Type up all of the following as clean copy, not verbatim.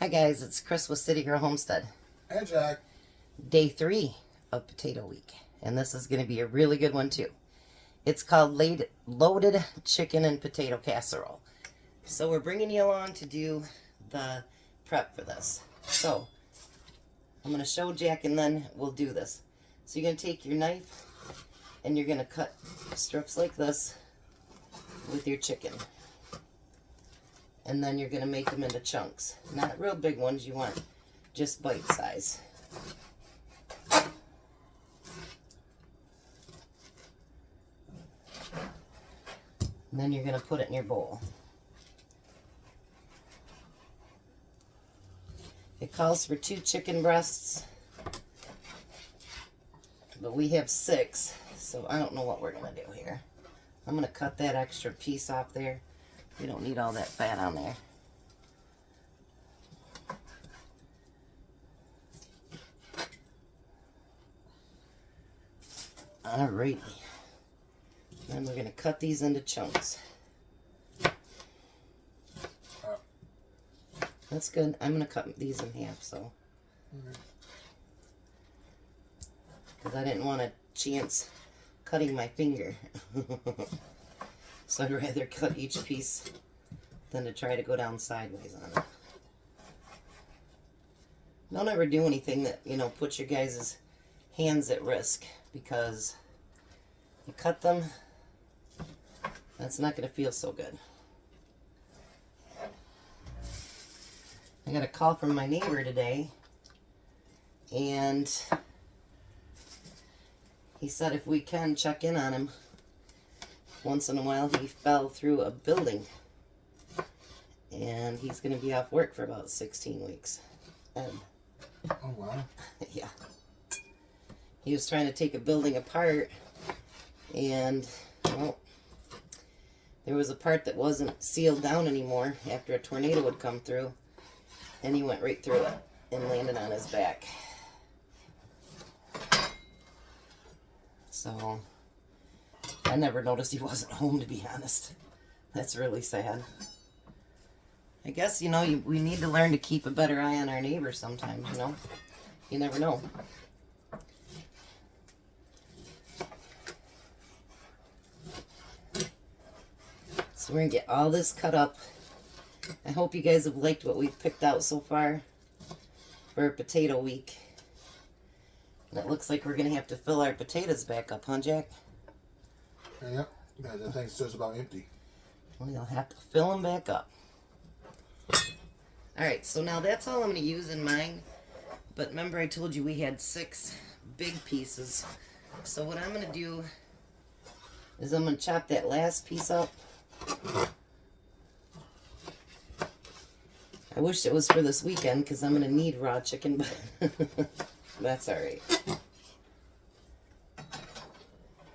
Hi guys, it's Chris with City Girl Homestead. And Jack. Day 3 of Potato Week. And this is going to be a really good one too. It's called Loaded Chicken and Potato Casserole. So we're bringing you along to do the prep for this. So I'm going to show Jack and then we'll do this. So you're going to take your knife and you're going to cut strips like this with your chicken. And then you're going to make them into chunks. Not real big ones, you want just bite size. And then you're going to put it in your bowl. It calls for 2 chicken breasts, but we have 6, so I don't know what we're going to do here. I'm going to cut that extra piece off there. We don't need all that fat on there. Alrighty. Then we're going to cut these into chunks. That's good. I'm going to cut these in half, so. Because I didn't want a chance cutting my finger. So I'd rather cut each piece than to try to go down sideways on it. Don't ever do anything that, puts your guys' hands at risk, because you cut them, that's not going to feel so good. I got a call from my neighbor today, and he said if we can check in on him. Once in a while he fell through a building, and he's going to be off work for about 16 weeks. Oh wow. Yeah. He was trying to take a building apart, and, well, there was a part that wasn't sealed down anymore after a tornado had come through, and he went right through it and landed on his back. So I never noticed he wasn't home, to be honest. That's really sad. I guess, we need to learn to keep a better eye on our neighbors sometimes, You never know. So we're going to get all this cut up. I hope you guys have liked what we've picked out so far for Potato Week. And it looks like we're going to have to fill our potatoes back up, huh, Jack? Yeah, that thing's just about empty. We'll have to fill them back up. Alright, so now that's all I'm going to use in mine. But remember I told you we had 6 big pieces. So what I'm going to do is I'm going to chop that last piece up. I wish it was for this weekend, because I'm going to need raw chicken, but that's alright.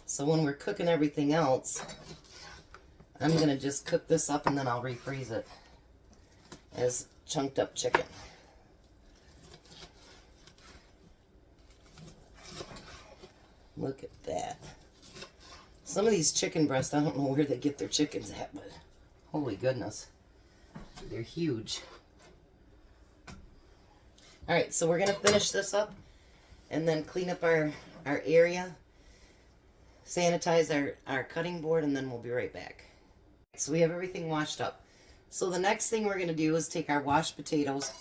So when we're cooking everything else, I'm going to just cook this up and then I'll refreeze it as chunked up chicken. Look at that. Some of these chicken breasts, I don't know where they get their chickens at, but holy goodness. They're huge. Alright, so we're going to finish this up and then clean up our area, sanitize our cutting board, and then we'll be right back. So we have everything washed up. So the next thing we're going to do is take our washed potatoes,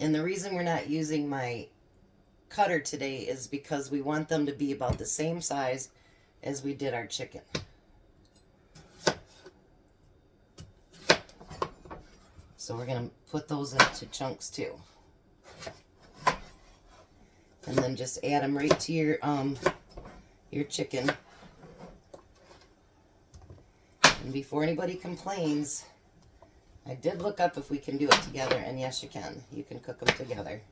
and the reason we're not using my cutter today is because we want them to be about the same size as we did our chicken. So we're going to put those into chunks too. And then just add them right to your chicken. And before anybody complains, I did look up if we can do it together, and yes, you can. You can cook them together.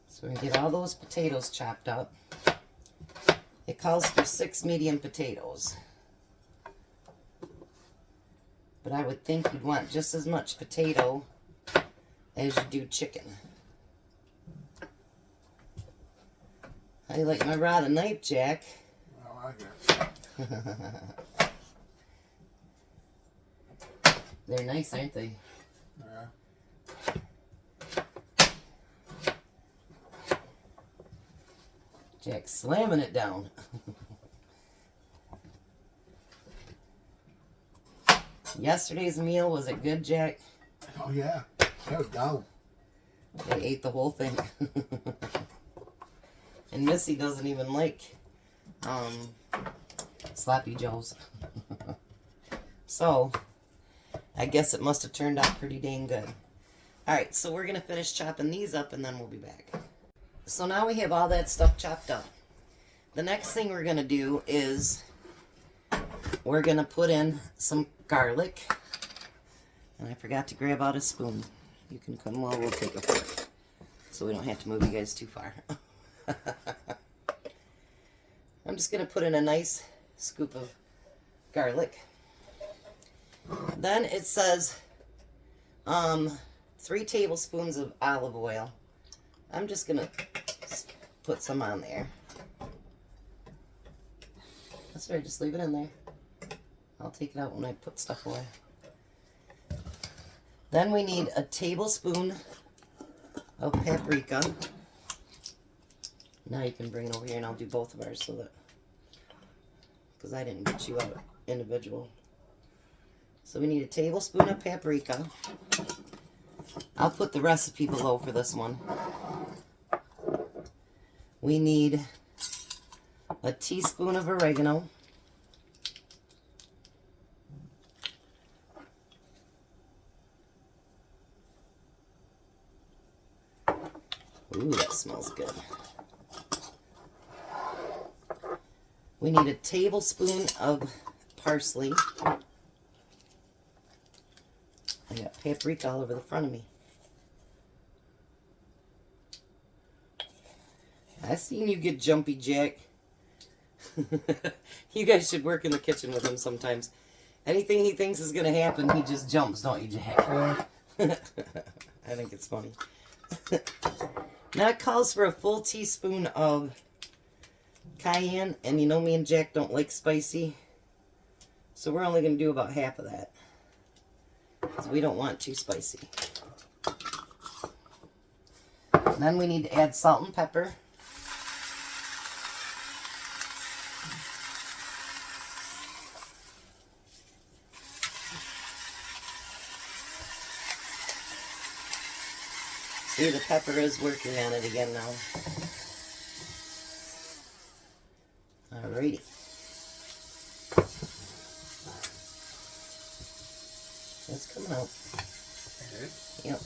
So we're going to get all those potatoes chopped up. It calls for 6 medium potatoes. But I would think you'd want just as much potato as you do chicken. How do you like my rod and knife, Jack? I get it. They're nice, aren't they? Yeah. Jack's slamming it down. Yesterday's meal, was it good, Jack? Oh yeah. That was down. They ate the whole thing. And Missy doesn't even like Sloppy Joes. So, I guess it must have turned out pretty dang good. Alright, so we're going to finish chopping these up and then we'll be back. So now we have all that stuff chopped up. The next thing we're going to do is we're going to put in some garlic. And I forgot to grab out a spoon. You can come while we'll take a fork. So we don't have to move you guys too far. I'm just going to put in a nice scoop of garlic. Then it says 3 tablespoons of olive oil. I'm just going to put some on there. That's right, just leave it in there. I'll take it out when I put stuff away. Then we need a tablespoon of paprika. Now you can bring it over here and I'll do both of ours so that, because I didn't get you out individual. So we need a tablespoon of paprika. I'll put the recipe below for this one. We need a teaspoon of oregano. Ooh, that smells good. We need a tablespoon of parsley. I got paprika all over the front of me. I seen you get jumpy, Jack. You guys should work in the kitchen with him sometimes. Anything he thinks is going to happen, he just jumps, don't you, Jack? I think it's funny. Now it calls for a full teaspoon of cayenne, and you know me and Jack don't like spicy, so we're only going to do about half of that, because we don't want too spicy. And then we need to add salt and pepper. See, the pepper is working on it again now. Alrighty. It's coming out. Yep.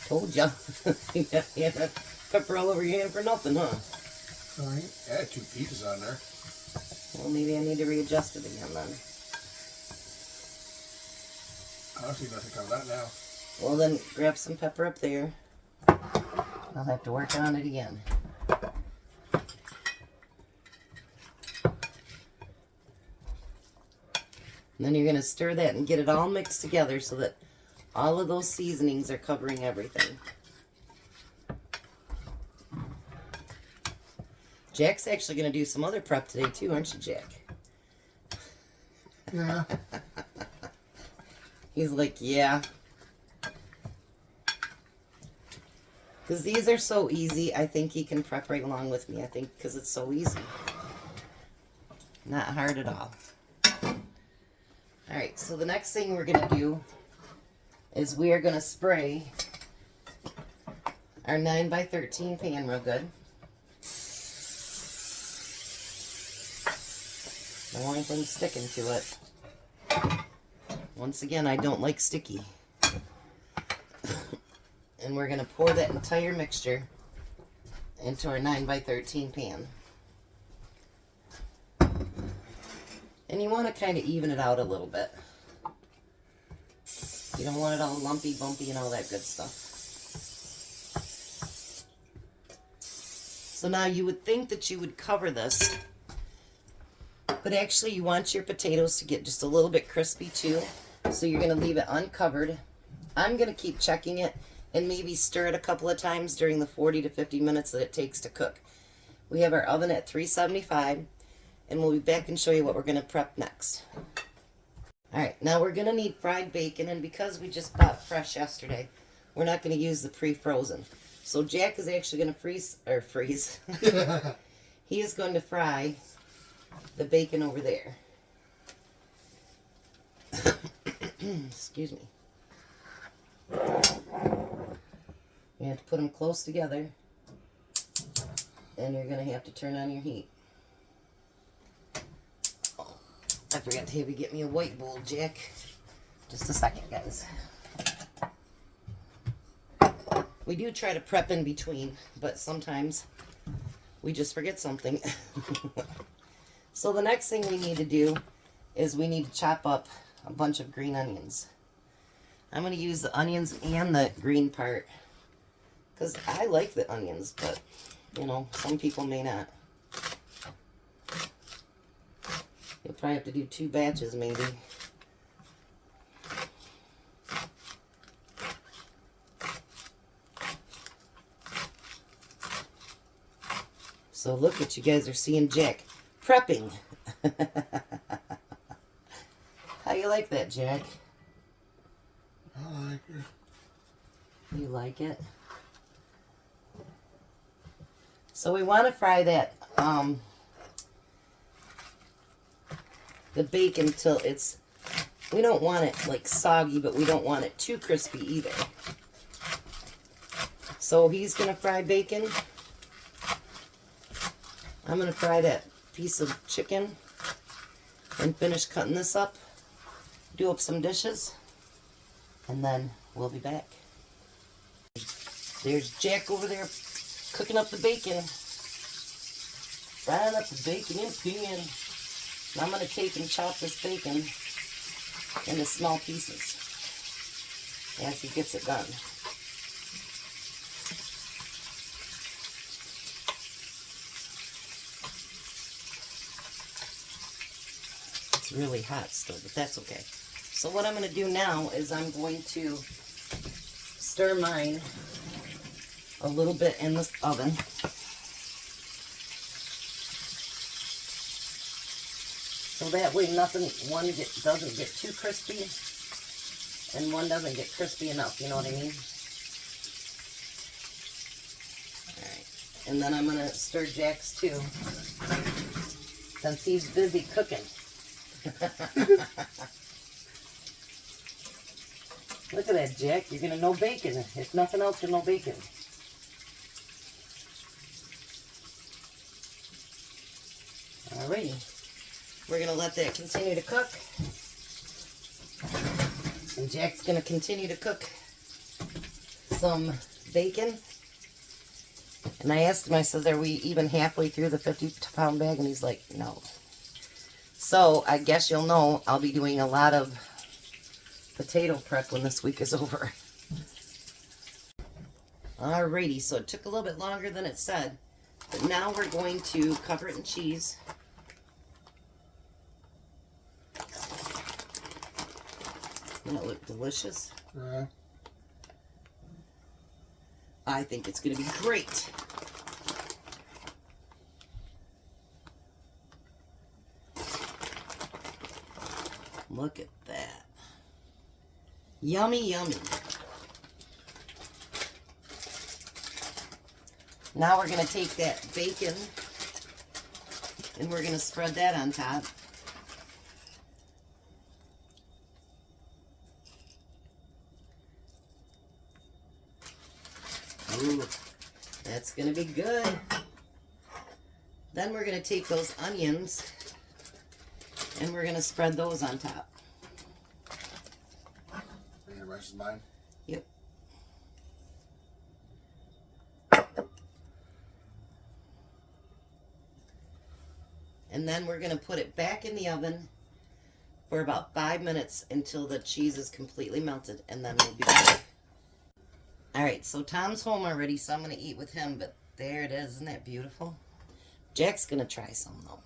Told ya. You had that pepper all over your hand for nothing, huh? Alright. Add 2 pieces on there. Well, maybe I need to readjust it again then. I don't see nothing coming out now. Well, then grab some pepper up there. I'll have to work on it again. And then you're going to stir that and get it all mixed together so that all of those seasonings are covering everything. Jack's actually going to do some other prep today too, aren't you, Jack? Yeah. He's like, yeah. Because these are so easy, I think he can prep right along with me. I think because it's so easy. Not hard at all. Alright, so the next thing we're going to do is we are going to spray our 9x13 pan real good. Don't want anything sticking to it. Once again, I don't like sticky. And we're going to pour that entire mixture into our 9x13 pan. And you want to kind of even it out a little bit. You don't want it all lumpy, bumpy, and all that good stuff. So now you would think that you would cover this, but actually you want your potatoes to get just a little bit crispy too. So you're going to leave it uncovered. I'm going to keep checking it and maybe stir it a couple of times during the 40 to 50 minutes that it takes to cook. We have our oven at 375, and we'll be back and show you what we're going to prep next. Alright, now we're going to need fried bacon, and because we just bought fresh yesterday, we're not going to use the pre-frozen. So Jack is actually going to freeze. He is going to fry the bacon over there. Excuse me. You have to put them close together, and you're going to have to turn on your heat. Oh, I forgot to have you get me a white bowl, Jack. Just a second, guys. We do try to prep in between, but sometimes we just forget something. So the next thing we need to do is we need to chop up a bunch of green onions. I'm going to use the onions and the green part because I like the onions, but you know, some people may not. You'll probably have to do 2 batches maybe. So look at you guys are seeing Jack prepping. How you like that, Jack? I like it. You like it? So we want to fry that the bacon till it's, we don't want it like soggy, but we don't want it too crispy either. So he's gonna fry bacon. I'm gonna fry that piece of chicken and finish cutting this up, do up some dishes, and then we'll be back. There's Jack over there cooking up the bacon, frying up the bacon in pan. And I'm going to take and chop this bacon into small pieces as he gets it done. It's really hot still, but that's okay. So what I'm going to do now is I'm going to stir mine a little bit in this oven. So that way one doesn't get too crispy and one doesn't get crispy enough, you know what I mean? Alright, and then I'm going to stir Jack's too, since he's busy cooking. Look at that, Jack. You're going to know bacon. If nothing else, you'll know bacon. Alrighty. We're going to let that continue to cook. And Jack's going to continue to cook some bacon. And I asked him, I said, are we even halfway through the 50-pound bag? And he's like, no. So I guess you'll know I'll be doing a lot of potato prep when this week is over. Alrighty, so it took a little bit longer than it said. But now we're going to cover it in cheese. Doesn't it look delicious? Yeah. I think it's going to be great. Look at that. Yummy, yummy. Now we're going to take that bacon and we're going to spread that on top. Ooh, that's going to be good. Then we're going to take those onions and we're going to spread those on top. And the rest is mine? Yep. And then we're going to put it back in the oven for about 5 minutes until the cheese is completely melted, and then we'll be back. Alright, so Tom's home already, so I'm going to eat with him, but there it is. Isn't that beautiful? Jack's going to try some, though.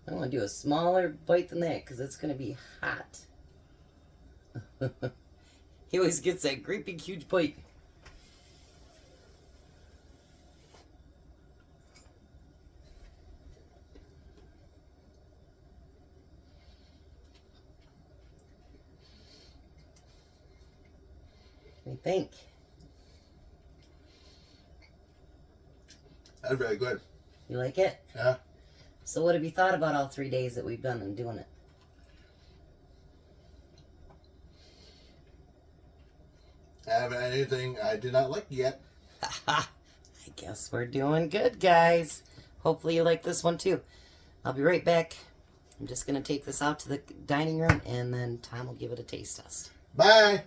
I'm going to do a smaller bite than that because it's going to be hot. He always gets that great big huge bite. think? That's very good. You like it? Yeah. So what have you thought about all 3 days that we've been doing it? I haven't had anything I did not like yet. I guess we're doing good, guys. Hopefully you like this one too. I'll be right back. I'm just going to take this out to the dining room, and then Tom will give it a taste test. Bye.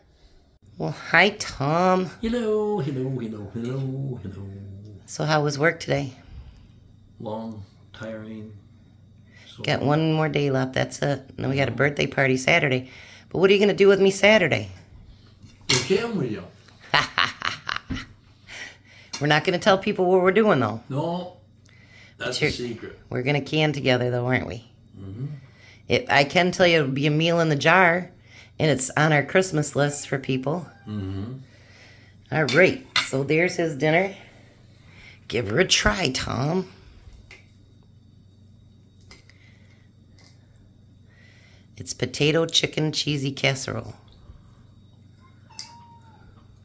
Well, hi, Tom. Hello, hello, hello, hello, hello. So how was work today? Long, tiring. So Got one more day left. That's it. And then we got a birthday party Saturday. But what are you going to do with me Saturday? Okay, I'm with you. We're not going to tell people what we're doing, though. No, that's a secret. We're going to can together, though, aren't we? Mm-hmm. I can tell you it'll be a meal in the jar, and it's on our Christmas list for people. Mm-hmm. All right, so there's his dinner. Give her a try, Tom. It's potato chicken cheesy casserole.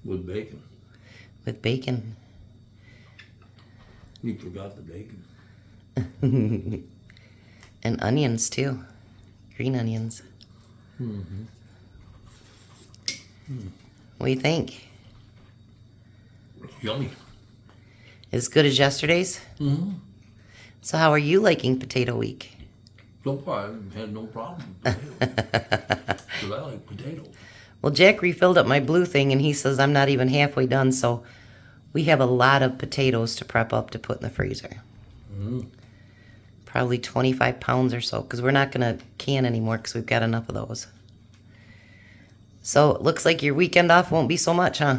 With bacon. With bacon. You forgot the bacon. And onions, too. Green onions. Mm-hmm. What do you think? It's yummy. As good as yesterday's? Mm-hmm. So how are you liking Potato Week? So far, I've had no problem with potatoes. Because I like potatoes. Well, Jack refilled up my blue thing, and he says I'm not even halfway done, so we have a lot of potatoes to prep up to put in the freezer. Mm-hmm. Probably 25 pounds or so, because we're not going to can anymore because we've got enough of those. So it looks like your weekend off won't be so much, huh?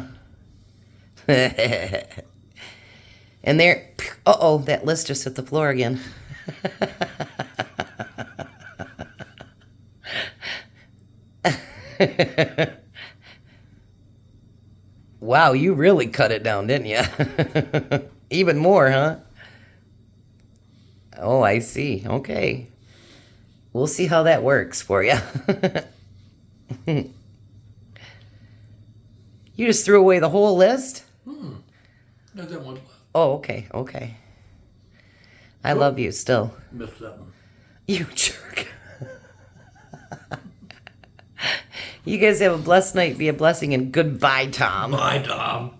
And there, uh-oh, that list just hit the floor again. Wow, you really cut it down, didn't you? Even more, huh? Oh, I see. Okay. We'll see how that works for you. You just threw away the whole list? Got that one left. Oh, okay, okay. I love you still. Missed that one. You jerk. You guys have a blessed night. Be a blessing, and goodbye, Tom. Bye, Tom.